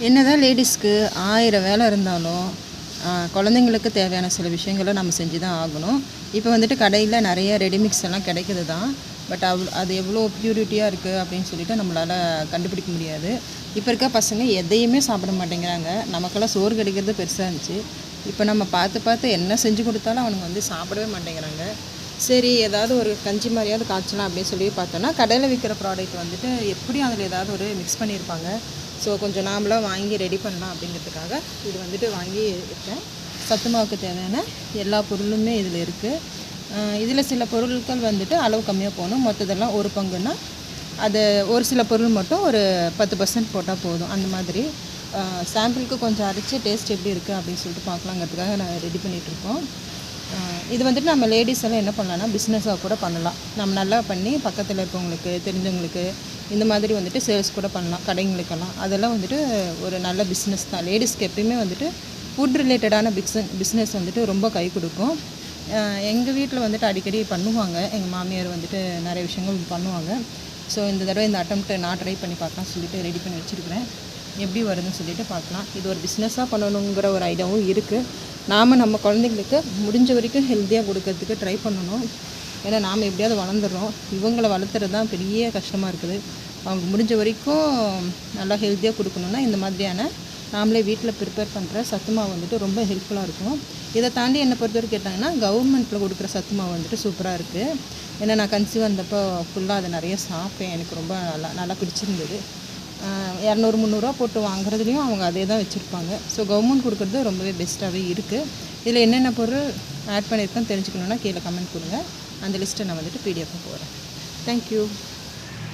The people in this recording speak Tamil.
என்னதான் லேடிஸ்க்கு 1000 வேலை இருந்தாலும் குழந்தைங்களுக்கு தேவையான சில விஷயங்கள நம்ம செஞ்சு தான் ஆகணும். இப்போ வந்துட்டு கடையில் நிறைய ரெடிமிக்ஸ் எல்லாம் கிடைக்குது தான். பட் அது எவ்வளோ ப்யூரிட்டியாக இருக்குது அப்படின்னு சொல்லிட்டு நம்மளால் கண்டுபிடிக்க முடியாது. இப்போ இருக்க பசங்க எதையுமே சாப்பிட மாட்டேங்கிறாங்க. நமக்கெல்லாம் சோறு கிடைக்கிறது பெருசாக இருந்துச்சு. இப்போ நம்ம பார்த்து பார்த்து என்ன செஞ்சு கொடுத்தாலும் அவனுங்க வந்து சாப்பிடவே மாட்டேங்கிறாங்க. சரி ஏதாவது ஒரு கஞ்சி மாதிரியாவது காய்ச்சலாம் அப்படின்னு சொல்லி பார்த்தோன்னா, கடையில் விற்கிற ப்ராடக்ட் வந்துட்டு எப்படியும் அதில் ஏதாவது ஒரு மிக்ஸ் பண்ணியிருப்பாங்க. ஸோ கொஞ்சம் நாமளாக வாங்கி ரெடி பண்ணலாம் அப்படிங்கிறதுக்காக இது வந்துட்டு வாங்கி இருக்கேன். சத்து மாவுக்கு தேவையான எல்லா பொருளுமே இதில் இருக்குது. இதில் சில பொருட்கள் வந்துட்டு அளவு கம்மியாக போகணும். மொத்ததெல்லாம் ஒரு பங்குன்னா அது ஒரு சில பொருள் மட்டும் ஒரு 10% போட்டால் போதும். அந்த மாதிரி சாம்பிளுக்கு கொஞ்சம் அரைச்சி டேஸ்ட் எப்படி இருக்குது அப்படின்னு சொல்லிட்டு பார்க்கலாங்கிறதுக்காக நான் ரெடி பண்ணிகிட்ருக்கோம். இது வந்துட்டு நம்ம லேடிஸ் எல்லாம் என்ன பண்ணலான்னா பிஸ்னஸாக கூட பண்ணலாம். நம்ம நல்லா பண்ணி பக்கத்தில் இருக்கவங்களுக்கு தெரிஞ்சவங்களுக்கு இந்த மாதிரி வந்துட்டு சேல்ஸ் கூட பண்ணலாம் கடைங்களுக்கெல்லாம். அதெல்லாம் வந்துட்டு ஒரு நல்ல பிஸ்னஸ் தான். லேடிஸ்க்கு எப்பயுமே வந்துட்டு ஃபுட் ரிலேட்டடான பிஸ்னஸ் வந்துட்டு ரொம்ப கை கொடுக்கும். எங்கள் வீட்டில் வந்துட்டு அடிக்கடி பண்ணுவாங்க. எங்கள் மாமியார் வந்துட்டு நிறைய விஷயங்கள் பண்ணுவாங்க. ஸோ இந்த தடவை இந்த அட்டம்ப்ட் நான் ட்ரை பண்ணி பார்க்கலாம் சொல்லிட்டு ரெடி பண்ணி வச்சுருக்கிறேன். எப்படி வருதுன்னு சொல்லிட்டு பார்க்கலாம். இது ஒரு பிஸ்னஸாக பண்ணணுங்கிற ஒரு ஐடியாவும் இருக்குது. நாம் நம்ம குழந்தைங்களுக்கு முடிஞ்ச வரைக்கும் ஹெல்த்தியாக கொடுக்கறதுக்கு ட்ரை பண்ணணும். ஏன்னா நாம் எப்படியாவது வளர்ந்துடுறோம். இவங்களை வளர்த்துறது தான் பெரிய கஷ்டமாக இருக்குது. அவங்க முடிஞ்ச வரைக்கும் நல்லா ஹெல்த்தியாக கொடுக்கணுன்னா இந்த மாதிரியான நாமளே வீட்டில் ப்ரிப்பேர் பண்ணுற சத்து மாவு வந்துட்டு ரொம்ப ஹெல்ப்ஃபுல்லாக இருக்கும். இதை தாண்டி என்னை பொறுத்தவரை கேட்டாங்கன்னா கவர்மெண்ட்டில் கொடுக்குற சத்து மாவு வந்துட்டு சூப்பராக இருக்குது. ஏன்னா நான் கன்சீவ் வந்தப்போ ஃபுல்லாக அதை நிறைய சாப்பிட்டேன். எனக்கு ரொம்ப நல்லா பிடிச்சிருந்தது. 200-300 போட்டு வாங்குறதுலேயும் அவங்க அதே தான் வச்சுருப்பாங்க. ஸோ கவர்மெண்ட் கொடுக்குறது ரொம்பவே பெஸ்ட்டாகவே இருக்குது. இதில் என்னென்ன பொருள் ஆட் பண்ணியிருக்கேன்னு தெரிஞ்சுக்கணுன்னா கீழே கமெண்ட் கொடுங்க. அந்த லிஸ்ட்டை நான் வந்துட்டு பிடிஎஃப் போடுறேன். தேங்க்யூ.